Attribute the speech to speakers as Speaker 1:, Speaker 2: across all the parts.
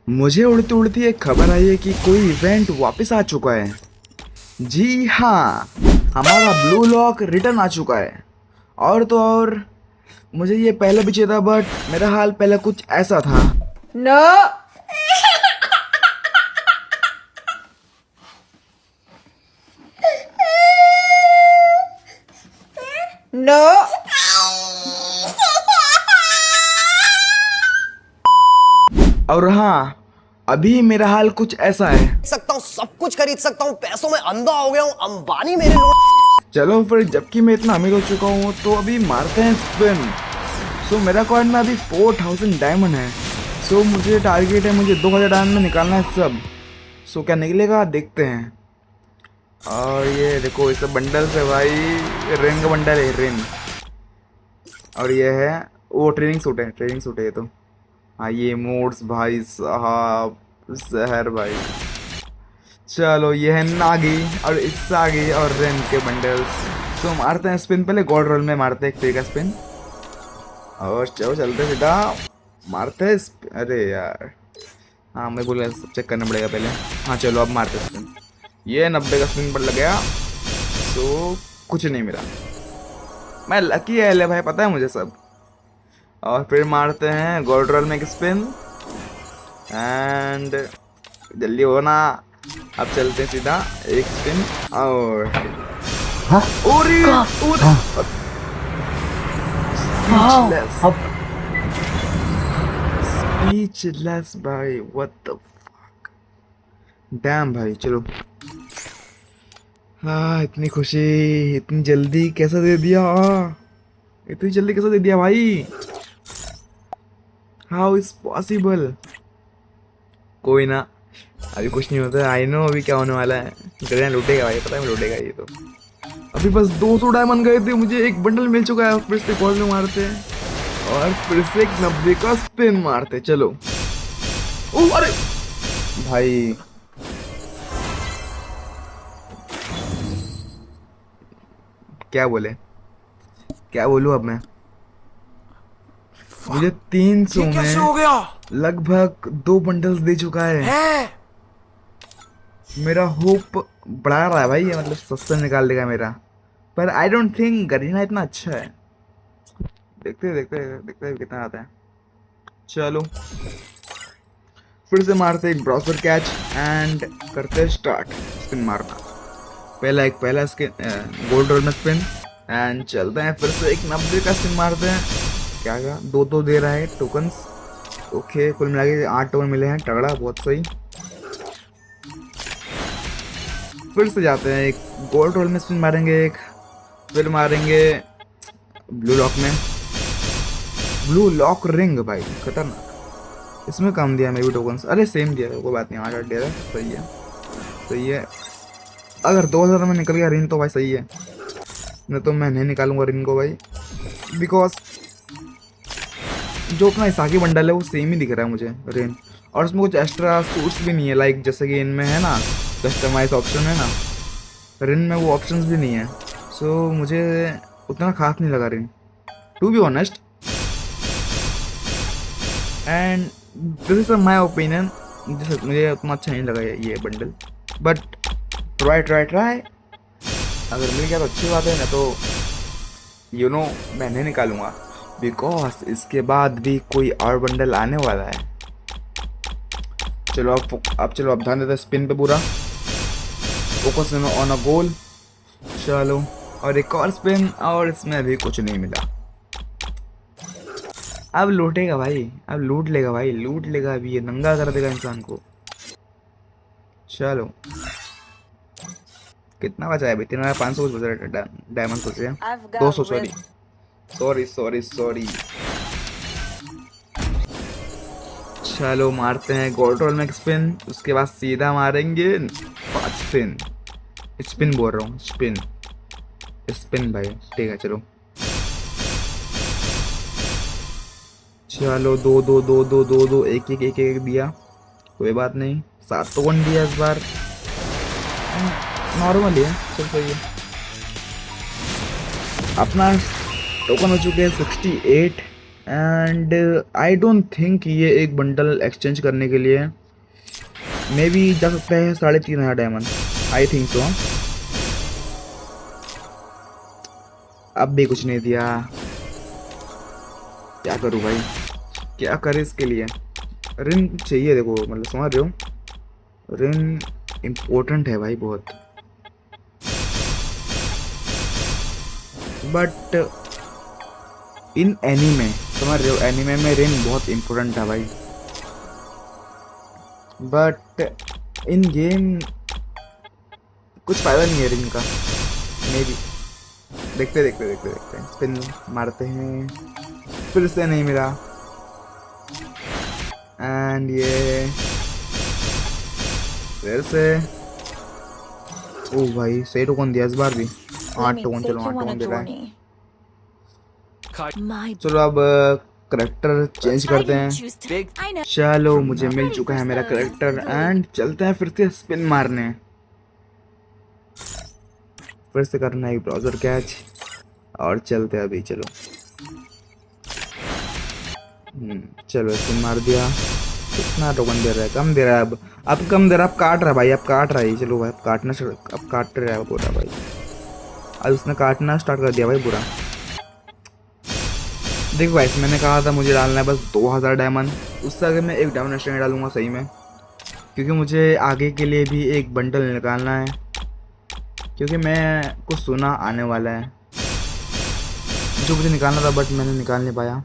Speaker 1: मुझे उड़ती उड़ती एक खबर आई है कि कोई इवेंट वापस आ चुका है। जी हाँ, हमारा ब्लू लॉक रिटर्न आ चुका है। और तो और मुझे ये पहले भी चाहिए था, बट मेरा हाल पहले कुछ ऐसा था।
Speaker 2: No, no.
Speaker 1: और हाँ, अभी मेरा हाल कुछ ऐसा है।
Speaker 3: सकता हूँ, सब कुछ खरीद सकता हूँ, पैसों में अंधा हो गया हूँ, अंबानी मेरे लोग।
Speaker 1: चलो फिर, जबकि मैं इतना अमीर हो चुका हूँ तो अभी मारते हैं स्पिन। सो मेरा कॉइन में अभी 4000 डायमंड है। सो मुझे टारगेट है, मुझे 2000 डायमंड में निकालना है सब। सो क्या निकलेगा देखते हैं। और ये देखो, ये सब बंडल्स है भाई। रेन का बंडल है, रेन। और ये है वो ट्रेनिंग सूट है, ट्रेनिंग सूट है ये तो। हाँ, ये मोड्स भाई साहब, जहर भाई। चलो, ये है नागी और इसागी और रेन के बंडल्स। तो मारते हैं स्पिन, पहले गोल्ड रोल में मारते हैं एक फ्री का स्पिन। और चलो चलते सीधा मारते हैं अरे यार, हाँ मैं बोला सब चेक करना पड़ेगा पहले। हाँ चलो, अब मारते हैं स्पिन। ये 90 का स्पिन पर लग गया। तो कुछ नहीं मिला। मैं लकी है ले भाई, पता है मुझे सब। और फिर मारते हैं गोल्ड रोल में एक स्पिन। एंड जल्दी होना। अब चलते हैं सीधा एक स्पिन और ओरे ओरे स्पीचलेस, स्पीचलेस भाई, व्हाट द फक, डैम भाई। चलो, हाँ इतनी खुशी इतनी जल्दी कैसा दे दिया, इतनी जल्दी कैसा दे दिया भाई, हाउ इज पॉसिबल। कोई ना, अभी कुछ नहीं होता है। आई नो अभी क्या होने वाला है। गया लूटेगा भाई, पता है लूटेगा ये तो। अभी बस 200 डायमंड गए थे, मुझे एक बंडल मिल चुका है। फिर से कॉल में मारते हैं और फिर से एक 90 का स्पिन मारते। चलो, ओ अरे भाई, क्या बोले, क्या बोलूं अब मैं। मुझे 300
Speaker 4: ये कैसे हो
Speaker 1: में
Speaker 4: गया
Speaker 1: लगभग 2 बंडल्स दे चुका है।
Speaker 4: है?
Speaker 1: मेरा होप बढ़ा रहा है भाई ये, मतलब सस्ता निकाल देगा मेरा। पर आई डोंट थिंक गरीना इतना अच्छा है। देखते देखते देखते कितना आता है। चलो, फिर से मारते एक ब्राउजर कैच एंड करते स्टार्ट स्पिन मारना। पहला स्पिन गोल्ड रोल में स्पिन एंड चलते हैं। फिर से एक 90 का स्पिन मारते हैं। क्या क्या दो दो दे रहा है टोकन्स। ओके, कुल मिला के 8 टोकन मिले हैं, तगड़ा, बहुत सही। फिर से जाते हैं, एक गोल्ड रोल में स्पिन मारेंगे एक, फिर मारेंगे ब्लू लॉक में, ब्लू लॉक रिंग भाई खतरनाक। इसमें कम दिया मे भी टोकन्स, अरे सेम दिया, कोई बात नहीं, 8 दे रहा है, सही है सही है। अगर 2000 में निकल गया रिन तो भाई सही है, नहीं तो मैं नहीं निकालूंगा रिन को भाई, बिकॉज जो अपना इसाकी बंडल है वो सेम ही दिख रहा है मुझे रिन। और उसमें कुछ एक्स्ट्रा सूट्स भी नहीं है, लाइक जैसे कि इनमें है ना कस्टमाइज ऑप्शन है ना, रिन में वो ऑप्शंस भी नहीं है। सो मुझे उतना खास नहीं लगा रिन, to be honest. And this is my opinion, मुझे उतना अच्छा नहीं लगा ये bundle. But try try try, अगर मिल गया तो अच्छी बात है, ना तो मैं नहीं निकालूंगा, बिकॉज इसके बाद भी कोई और बंडल आने वाला है। चलो अब चलो, अब ध्यान देते हैं स्पिन पे पूरा, फोकस ऑन अ गोल। चलो, और एक और स्पिन, और इसमें अभी कुछ नहीं मिला। अब लूटेगा भाई, अब लूट लेगा भाई, लूट लेगा, अभी ये नंगा कर देगा इंसान को। चलो, कितना बचा है अभी, 3500 कुछ बचा, डायमंड बचे हैं 200, सॉरी सॉरी सॉरी सॉरी। चलो मारते हैं गोल्ड रोल में एक स्पिन, उसके बाद सीधा मारेंगे 5 स्पिन, स्पिन बोल रहा हूँ, स्पिन स्पिन भाई, ठीक है। चलो चलो, दो दो दो दो दो दो एक एक एक एक दिया, कोई बात नहीं। 7 तो वन दिया इस बार, नॉर्मल ही है, चल सही है। अपना टोकन हो चुके हैं 68 एंड आई डोंट थिंक ये एक बंडल एक्सचेंज करने के लिए मे बी जा सकता है 3,500 डायमंड, आई थिंक सो। अब भी कुछ नहीं दिया, क्या करूँ भाई, क्या करे इसके लिए। रिन चाहिए, देखो मतलब समझ रहे हो, रिन इम्पोर्टेंट है भाई बहुत। बट इन एनीमे, समझ रहे हो, एनीमे में रिन बहुत इम्पोर्टेंट है भाई। बट इन गेम कुछ फायदा नहीं है रिन का, मे बी। देखते देखते देखते देखते हैं, स्पिन मारते हैं, फिर से नहीं मिला। एंड ये फिर से, ओ भाई सही टोकन दिया इस बार भी, 8 टोकन। चलो 8 टोकन दे रहा है।
Speaker 4: My
Speaker 1: चलो अब करेक्टर चेंज करते हैं।
Speaker 4: I know.
Speaker 1: चलो मुझे मिल चुका है मेरा करेक्टर एंड चलते हैं फिर से स्पिन मारने। फिर से करना है ब्राउजर कैच और चलते हैं अभी। चलो चलो स्पिन मार दिया। कितना टोकन दे रहा है, कम दे रहा है अब कम दे रहा है, अब काट रहा है भाई, अब काट रहा है। चलो भाई अब काटना अब काट रहा है पूरा भाई, अब उसने काटना स्टार्ट कर दिया भाई पूरा। देखो भाई मैंने कहा था मुझे डालना है बस 2000 डायमंड, उससे आगे मैं 1 डायमंड एक्स्ट्रा नहीं डालूंगा सही में, क्योंकि मुझे आगे के लिए भी एक बंडल निकालना है, क्योंकि मैं कुछ सुना आने वाला है जो मुझे निकालना था, बट मैंने निकाल नहीं पाया।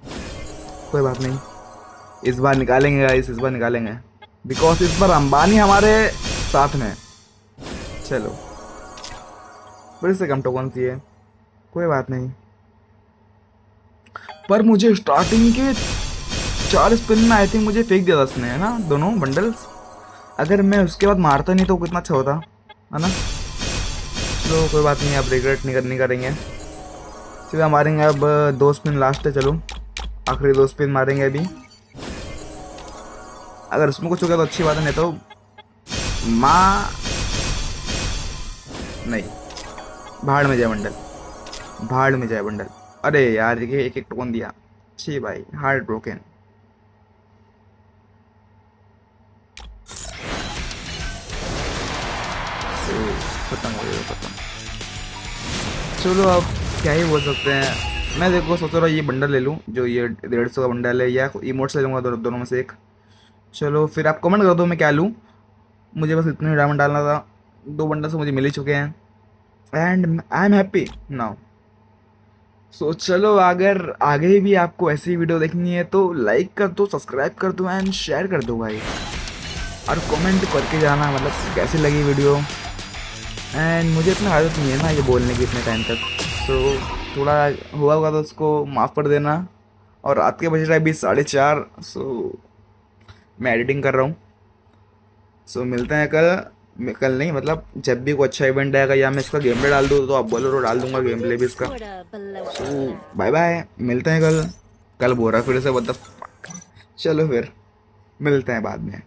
Speaker 1: कोई बात नहीं, इस बार निकालेंगे गाइस, इस बार निकालेंगे, बिकॉज इस बार अंबानी हमारे साथ में। चलो फिर से कम टोकन चाहिए, कोई बात नहीं। पर मुझे स्टार्टिंग के 4 स्पिन में आई थिंक मुझे फेंक दिया था उसने, है ना, दोनों बंडल्स। अगर मैं उसके बाद मारता नहीं तो कितना अच्छा होता, है ना। चलो कोई बात नहीं, अब रिग्रेट नहीं करेंगे, सीधा मारेंगे अब 2 स्पिन लास्ट है। चलो आखिरी 2 स्पिन मारेंगे अभी, अगर उसमें कुछ हो गया तो अच्छी बात है, नहीं तो माँ नहीं, भाड़ में जाए बंडल, भाड़ में जाए बंडल। अरे यार ये एक एक टोकन दिया, छी भाई, हार्ट ब्रोकन। खत्म हो गया खत्म। चलो अब क्या ही बोल सकते हैं। मैं देखो सोच रहा हूँ ये बंडल ले लूँ, जो ये 150 का बंडल है, या इमोट्स ले लूँगा, दोनों में से एक। चलो फिर आप कमेंट कर दो मैं क्या लूँ, मुझे बस इतने डायमंड डालना था। 2 बंडल से मुझे मिल ही चुके हैं and I am happy now. So चलो अगर आगे भी आपको ऐसी वीडियो देखनी है तो लाइक कर दो, सब्सक्राइब कर दो एंड शेयर कर दो भाई, और कमेंट करके जाना मतलब कैसी लगी वीडियो। एंड मुझे इतना आदत नहीं है ना ये बोलने की इतने टाइम तक, सो थोड़ा हुआ होगा तो उसको माफ़ कर देना। और रात के बज रहा है अभी 4:30, सो मैं एडिटिंग कर रहा हूँ। सो मिलते हैं कल नहीं मतलब जब भी कोई अच्छा इवेंट आएगा या मैं इसका गेम प्ले डाल दूँ तो आप बोलो तो डाल दूंगा गेम प्ले भी इसका। सो बाय बाय, मिलते हैं कल बोल रहा फिर से, व्हाट द फक। चलो फिर मिलते हैं बाद में।